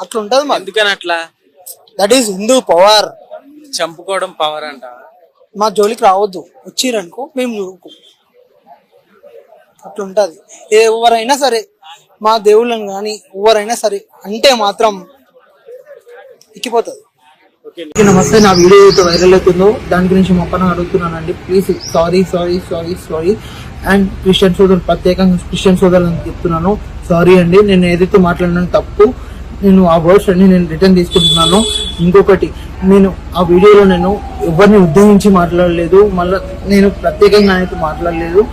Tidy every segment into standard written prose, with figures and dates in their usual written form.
అట్లా ఉంటది మరి. ఎందుకని అట్లా? That is Hindu power. చంపుకోవడం పవర్ అంట. మా జోలికి రావద్దు, వచ్చిరనుకో మేము చూడుకో. అట్లా ఉంటది. ఎవరైనా సరే మా దేవుళ్ళని కానీ ఎవరైనా సరే అంటే మాత్రం ఎక్కిపోతుంది. నమస్తే, నా వీడియో అయితే వైరల్ అవుతుందో దాని గురించి మొక్కన అడుగుతున్నానండి. Please sorry sorry sorry sorry. And Christian సోదరులు, ప్రత్యేకంగా క్రిస్టియన్ సోదరులు అని చెప్తున్నాను, సారీ అండి. నేను ఏదైతే మాట్లాడినా తప్పు, నేను ఆ వర్డ్స్ అన్ని నేను రిటర్న్ తీసుకుంటున్నాను. ఇంకొకటి, నేను ఆ వీడియోలో నేను ఎవరిని ఉద్దేశించి మాట్లాడలేదు, మళ్ళీ నేను ప్రత్యేకంగా అయితే మాట్లాడలేదు.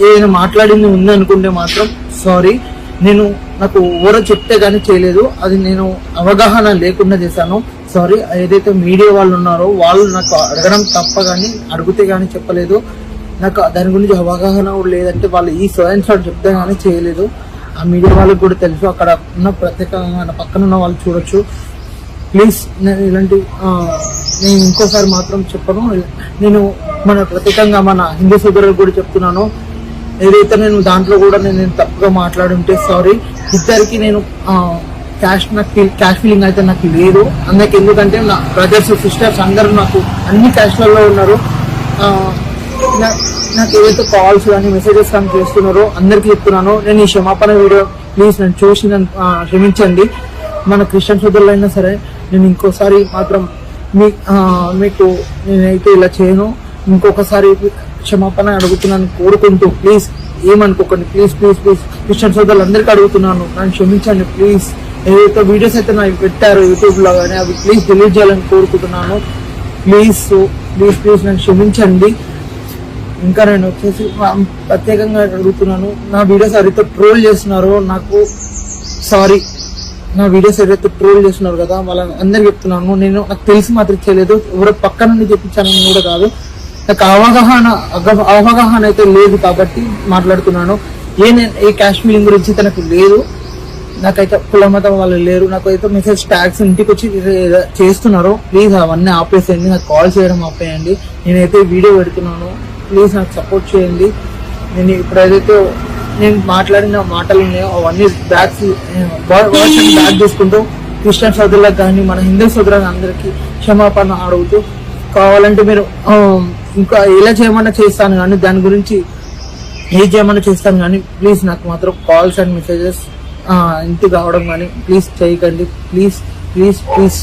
ఏదైనా మాట్లాడింది ఉందనుకుంటే మాత్రం సారీ. నేను నాకు ఎవరో చెప్తే కానీ చేయలేదు, అది నేను అవగాహన లేకుండా చేశాను, సారీ. ఏదైతే మీడియా వాళ్ళు ఉన్నారో వాళ్ళు నాకు అడగడం తప్ప కానీ అడిగితే కానీ చెప్పలేదు. నాకు దాని గురించి అవగాహన కూడా లేదంటే వాళ్ళు ఈ స్వయం చెప్తే కానీ చేయలేదు. ఆ మీడియా వాళ్ళకి కూడా తెలుసు, అక్కడ ఉన్న ప్రత్యేకంగా పక్కన ఉన్న వాళ్ళు చూడొచ్చు. ప్లీజ్ ఇలాంటి నేను ఇంకోసారి మాత్రం చెప్పను. నేను ప్రత్యేకంగా మన హిందూ సోదరులకు కూడా చెప్తున్నాను, ఏదైతే నేను దాంట్లో కూడా నేను తప్పుగా మాట్లాడుంటే సారీ. ఇద్దరికి నేను క్యాష్ ఫీలింగ్ అయితే నాకు లేదు. అందుకే ఎందుకంటే నా బ్రదర్స్ సిస్టర్స్ అందరూ నాకు అన్ని క్యాస్ట్లలో ఉన్నారు. నాకు ఏదైతే కాల్స్ కానీ మెసేజెస్ కానీ చేస్తున్నారో అందరికి చెప్తున్నాను. నేను ఈ క్షమాపణ వీడియో ప్లీజ్ నన్ను చూసి నన్ను క్షమించండి. మన క్రిస్టియన్ సోదరులు అయినా సరే నేను ఇంకోసారి మాత్రం మీకు నేనైతే ఇలా చేయను. ఇంకొకసారి క్షమాపణ అడుగుతున్నాను కోరుకుంటూ, ప్లీజ్ ఏమనుకోకండి. ప్లీజ్ ప్లీజ్ ప్లీజ్ క్రిస్టియన్ సోదరులు అందరికీ అడుగుతున్నాను, నన్ను క్షమించండి ప్లీజ్. ఏదైతే వీడియోస్ అయితే నాకు పెట్టారు యూట్యూబ్ లో కానీ అవి ప్లీజ్ డిలీట్ చేయాలని కోరుకుంటున్నాను. ప్లీజ్ ప్లీజ్ ప్లీజ్ నన్ను క్షమించండి. ఇంకా నేను వచ్చేసి ప్రత్యేకంగా అడుగుతున్నాను, నా వీడియోస్ ఎవరైతే ట్రోల్ చేస్తున్నారో నాకు సారీ. నా వీడియోస్ ఎవరైతే ట్రోల్ చేస్తున్నారు కదా వాళ్ళని అందరికి చెప్తున్నాను, నాకు తెలిసి మాత్రం చేయలేదు, ఎవరో పక్క నుండి చెప్పించానని కూడా కాదు. నాకు అవగాహన అయితే లేదు కాబట్టి మాట్లాడుతున్నాను. ఏ కాశ్మీర్ గురించి తనకు లేదు. నాకైతే కుల మతం వాళ్ళు లేరు. నాకైతే మెసేజ్ ట్యాగ్స్ ఇంటికి వచ్చి చేస్తున్నారు, ప్లీజ్ అవన్నీ ఆపేసేయండి. నాకు కాల్ చేయడం ఆపేయండి. నేనైతే వీడియో పెడుతున్నాను, ప్లీజ్ నాకు సపోర్ట్ చేయండి. నేను ఇప్పుడు ఏదైతే నేను మాట్లాడిన మాటలు ఉన్నాయో అవన్నీ బ్యాక్ చేసుకుంటూ క్రిస్టియన్ సోదరులకు కానీ మన హిందూ సోదరులకు అందరికీ క్షమాపణ అడుగుతూ, కావాలంటే మీరు ఇంకా ఎలా చేయమన్నా చేస్తాను కానీ దాని గురించి ఏం చేయమన్నా చేస్తాను కానీ ప్లీజ్ నాకు మాత్రం కాల్స్ అండ్ మెసేజెస్ ఇంటికి రావడం కానీ ప్లీజ్ చేయకండి. Please please please.